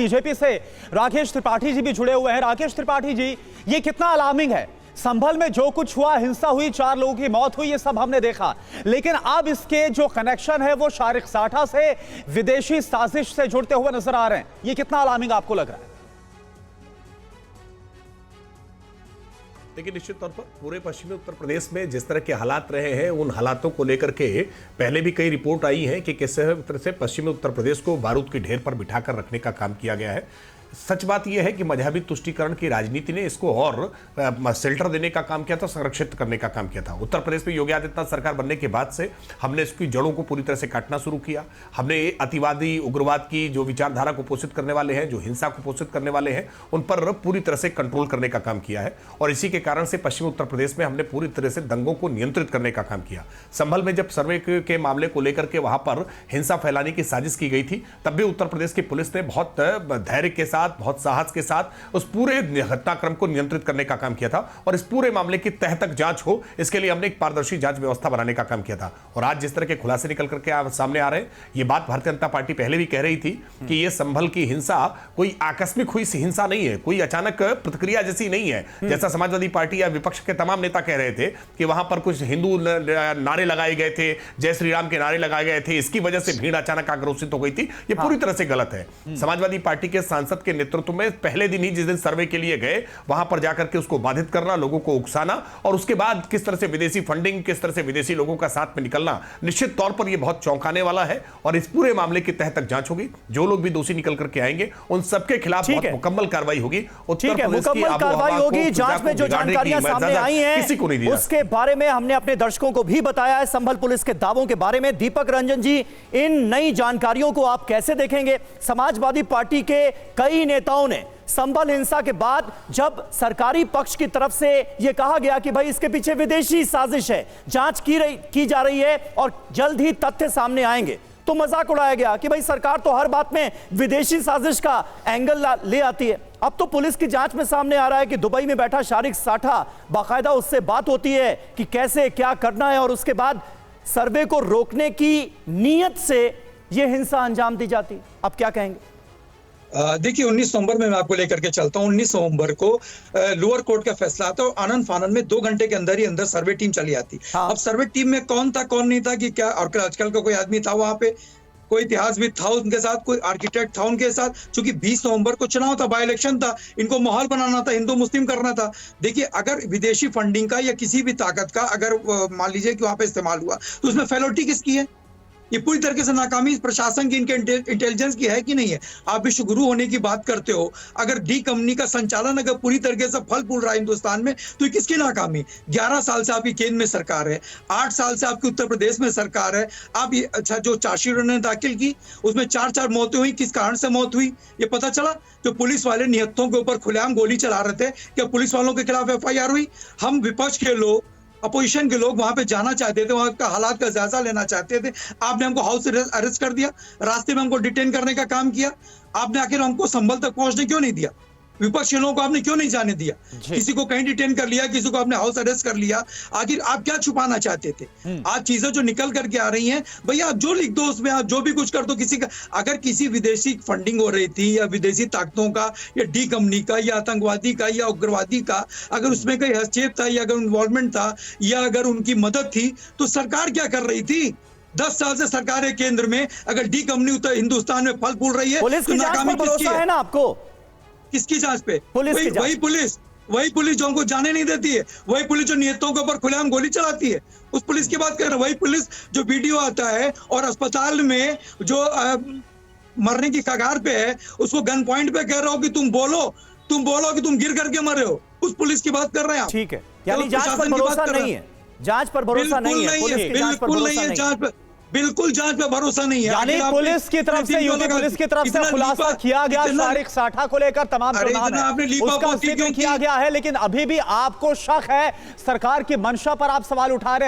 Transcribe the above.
BJP से राकेश त्रिपाठी जी भी जुड़े हुए हैं। राकेश त्रिपाठी जी, ये कितना अलार्मिंग है? संभल में जो कुछ हुआ, हिंसा हुई, 4 लोगों की मौत हुई, ये सब हमने देखा, लेकिन अब इसके जो कनेक्शन है वो शारिक साठा से, विदेशी साजिश से जुड़ते हुए नजर आ रहे हैं। ये कितना अलार्मिंग आपको लग रहा है? देखिए, निश्चित तौर पर पूरे पश्चिमी उत्तर प्रदेश में जिस तरह के हालात रहे हैं, उन हालातों को लेकर के पहले भी कई रिपोर्ट आई हैं कि किस तरह से पश्चिमी उत्तर प्रदेश को बारूद के ढेर पर बिठाकर रखने का काम किया गया है। सच बात यह है कि मजहबी तुष्टीकरण की राजनीति ने इसको और शेल्टर देने का काम किया था, संरक्षित करने का काम किया था। उत्तर प्रदेश में योगी आदित्यनाथ सरकार बनने के बाद से हमने इसकी जड़ों को पूरी तरह से काटना शुरू किया। हमने अतिवादी उग्रवाद की जो विचारधारा को पोषित करने वाले हैं, जो हिंसा को पोषित करने वाले हैं, उन पर पूरी तरह से कंट्रोल करने का काम किया है। और इसी के कारण से पश्चिमी उत्तर प्रदेश में हमने पूरी तरह से दंगों को नियंत्रित करने का काम किया। संभल में जब सर्वे के मामले को लेकर के वहां पर हिंसा फैलाने की साजिश की गई थी, तब भी उत्तर प्रदेश की पुलिस ने बहुत धैर्य के साथ, बहुत साहस के साथ उस पूरे घटनाक्रम को नियंत्रित करने का काम किया था। और इस पूरे मामले की तह तक जांच हो, इसके लिए हमने एक पारदर्शी जांच व्यवस्था बनाने का काम किया था। और आज जिस तरह के खुलासे निकल करके सामने आ रहे हैं, ये बात भारतीय जनता पार्टी पहले भी कह रही थी कि ये संभल की हिंसा कोई आकस्मिक हुई हिंसा नहीं है, कोई अचानक प्रतिक्रिया जैसी नहीं है। जैसा समाजवादी पार्टी या विपक्ष के तमाम नेता कह रहे थे कि वहां पर कुछ हिंदू नारे लगाए गए थे, जय श्री राम के नारे लगाए गए थे, इसकी वजह से भीड़ अचानक आक्रोशित हो गई थी। ये पूरी तरह से गलत है। समाजवादी पार्टी के सांसद के नेतृत्व में पहले दिन ही जिस दिन सर्वे के लिए गए, वहां पर जाकर के उसको बाधित करना, लोगों को उकसाना, और उसके बाद किस तरह से विदेशी फंडिंग, किस तरह से विदेशी लोगों का साथ में निकलना, निश्चित तौर पर यह बहुत चौंकाने वाला है। और इस पूरे मामले की तह तक जांच होगी। जो लोग भी दोषी निकल करके आएंगे, उन सबके खिलाफ मुकम्मल कार्रवाई होगी। मुकम्मल कार्रवाई होगी। जांच में जो जानकारियां सामने आई हैं, उसके बारे में हमने अपने दर्शकों को भी बताया है, संभल पुलिस के दावों के बारे में। दीपक रंजन जी, इन नई जानकारियों को आप कैसे देखेंगे? समाजवादी पार्टी के कई नेताओं ने संभल हिंसा के बाद जब सरकारी पक्ष की तरफ से यह कहा गया कि भाई इसके पीछे विदेशी साजिश है, जांच की जा रही है और जल्द ही तथ्य सामने आएंगे, तो मजाक उड़ाया गया कि भाई सरकार तो हर बात में विदेशी साजिश का एंगल ले आती है। अब तो पुलिस की जांच में सामने आ रहा है कि दुबई में बैठा शारिक साठा, बाकायदा उससे बात होती है कि कैसे क्या करना है, और उसके बाद सर्वे को रोकने की नीयत से यह हिंसा अंजाम दी जाती है। अब क्या कहेंगे? देखिए, 19 नवंबर में मैं आपको लेकर के चलता हूं। 19 नवंबर को लोअर कोर्ट का फैसला आता है और आनंद फानंद में 2 घंटे के अंदर ही अंदर सर्वे टीम चली आती। अब सर्वे टीम में कौन था कौन नहीं था कि क्या, और आजकल का कोई आदमी था वहां पे, कोई इतिहासविद था उनके साथ, कोई आर्किटेक्ट था उनके साथ, क्योंकि 20 नवंबर को चुनाव था, बाय इलेक्शन था, इनको माहौल बनाना था, हिंदू मुस्लिम करना था। देखिए, अगर विदेशी फंडिंग का या किसी भी ताकत का अगर मान लीजिए कि वहां पे इस्तेमाल हुआ, तो उसमें फेलोटी किसकी है? ये पूरी तरीके से नाकामी प्रशासन की, इनके इंटेलिजेंस की है कि नहीं है? आप विश्वगुरु होने की बात करते हो, अगर डी कंपनी का संचालन अगर पूरी तरीके से फल फूल रहा है हिंदुस्तान में, तो ये किसकी नाकामी? 11 साल से आपकी केंद्र में सरकार है, 8 साल से आपकी उत्तर प्रदेश में सरकार है। आप ये अच्छा, जो चार्जशीट उन्होंने दाखिल की उसमें 4 मौतें हुई, किस कारण से मौत हुई ये पता चला? जो पुलिस वाले निहत्थों के ऊपर खुलेआम गोली चला रहे थे, क्या पुलिस वालों के खिलाफ FIR हुई? हम विपक्ष के लोग, अपोजिशन के लोग वहां पे जाना चाहते थे, वहां का हालात का जायजा लेना चाहते थे। आपने हमको हाउस अरेस्ट कर दिया, रास्ते में हमको डिटेन करने का काम किया। आपने आखिर हमको संभल तक पहुंचने क्यों नहीं दिया? विपक्ष के लोगों को आपने क्यों नहीं जाने दिया? किसी को कहीं डिटेन कर लिया, किसी को आपने हाउस अरेस्ट कर लिया। आखिर आप क्या छुपाना चाहते थे? आज चीजें जो निकल करके आ रही हैं, भैया आप जो लिख दो उसमें, आप जो भी कुछ कर दो। किसी का अगर किसी विदेशी फंडिंग हो रही थी या विदेशी ताकतों का या डी कंपनी का या आतंकवादी का या उग्रवादी का, अगर उसमें कोई हस्तक्षेप था या अगर इन्वॉल्वमेंट था या अगर उनकी मदद थी, तो सरकार क्या कर रही थी? 10 साल से सरकार है केंद्र में, अगर डी कंपनी उत्तर हिंदुस्तान में फल फूल रही है, पुलिस की जांच पर भरोसा है ना आपको? किसकी जांच पे? वही पुलिस जो हमको जाने नहीं देती है, वही पुलिस जो नियतों के ऊपर खुलेआम गोली चलाती है, उस पुलिस की बात कर रहे हैं। वही पुलिस जो वीडियो आता है और अस्पताल में जो मरने की कगार पे है, उसको गन पॉइंट पे कह रहा हो कि तुम बोलो कि तुम गिर करके मरे हो, उस पुलिस की बात कर रहे हैं आप। ठीक है, यानी जांच पर भरोसा नहीं है, जांच पर भरोसा नहीं है, बिल्कुल नहीं है जांच पर, बिल्कुल जांच पे भरोसा नहीं है। यानी पुलिस की तरफ से, यूपी पुलिस की तरफ से खुलासा किया गया शारिक साठा को लेकर तमाम उसका जिक्र किया गया है, लेकिन अभी भी आपको शक है सरकार की मंशा पर, आप सवाल उठा रहे हैं।